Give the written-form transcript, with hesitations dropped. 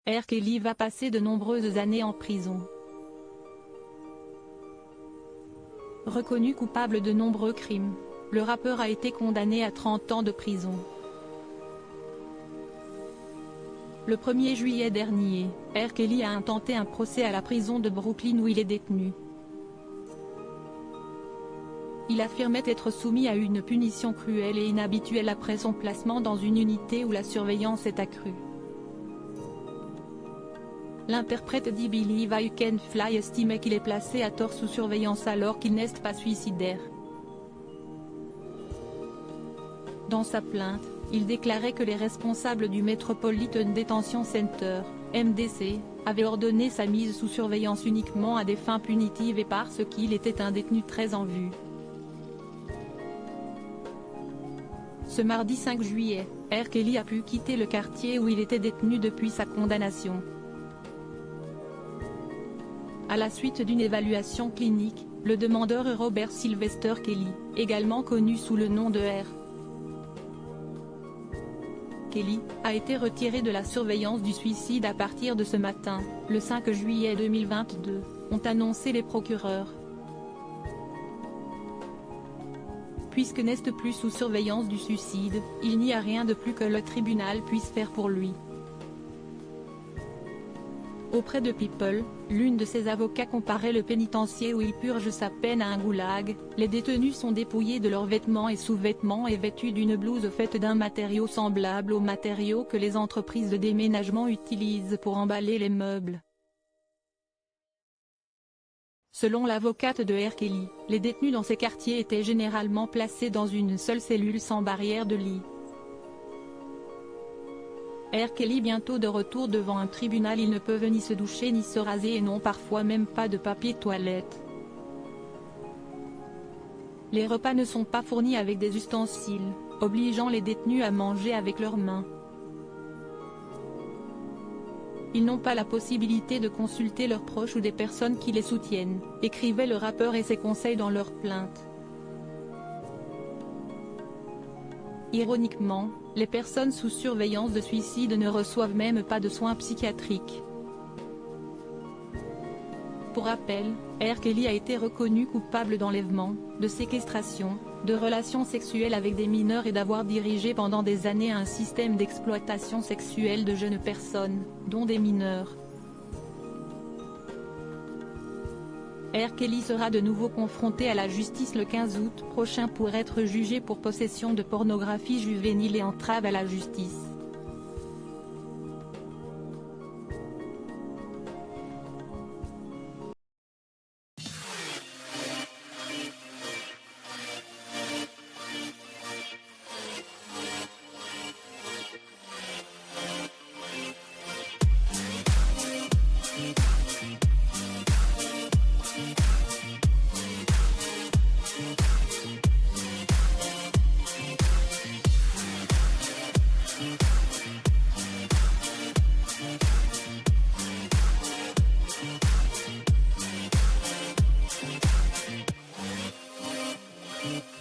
R. Kelly va passer de nombreuses années en prison. Reconnu coupable de nombreux crimes, le rappeur a été condamné à 30 ans de prison. Le 1er juillet dernier, R. Kelly a intenté un procès à la prison de Brooklyn où il est détenu. Il affirmait être soumis à une punition cruelle et inhabituelle après son placement dans une unité où la surveillance est accrue. L'interprète d'I Believe I Can Fly estimait qu'il est placé à tort sous surveillance alors qu'il n'est pas suicidaire. Dans sa plainte, il déclarait que les responsables du Metropolitan Detention Center, MDC, avaient ordonné sa mise sous surveillance uniquement à des fins punitives et parce qu'il était un détenu très en vue. Ce mardi 5 juillet, R. Kelly a pu quitter le quartier où il était détenu depuis sa condamnation. À la suite d'une évaluation clinique, le demandeur Robert Sylvester Kelly, également connu sous le nom de R. Kelly, a été retiré de la surveillance du suicide à partir de ce matin, le 5 juillet 2022, ont annoncé les procureurs. Puisque n'est plus sous surveillance du suicide, il n'y a rien de plus que le tribunal puisse faire pour lui. Auprès de People, l'une de ses avocats comparait le pénitencier où il purge sa peine à un goulag. Les détenus sont dépouillés de leurs vêtements et sous-vêtements et vêtus d'une blouse faite d'un matériau semblable aux matériaux que les entreprises de déménagement utilisent pour emballer les meubles. Selon l'avocate de R. Kelly, les détenus dans ces quartiers étaient généralement placés dans une seule cellule sans barrière de lit. R. Kelly bientôt de retour devant un tribunal. Ils ne peuvent ni se doucher ni se raser et n'ont parfois même pas de papier toilette. Les repas ne sont pas fournis avec des ustensiles, obligeant les détenus à manger avec leurs mains. Ils n'ont pas la possibilité de consulter leurs proches ou des personnes qui les soutiennent, écrivait le rappeur et ses conseils dans leur plainte. Ironiquement, les personnes sous surveillance de suicide ne reçoivent même pas de soins psychiatriques. Pour rappel, R. Kelly a été reconnu coupable d'enlèvement, de séquestration, de relations sexuelles avec des mineurs et d'avoir dirigé pendant des années un système d'exploitation sexuelle de jeunes personnes, dont des mineurs. R. Kelly sera de nouveau confronté à la justice le 15 août prochain pour être jugé pour possession de pornographie juvénile et entrave à la justice. Mm-hmm.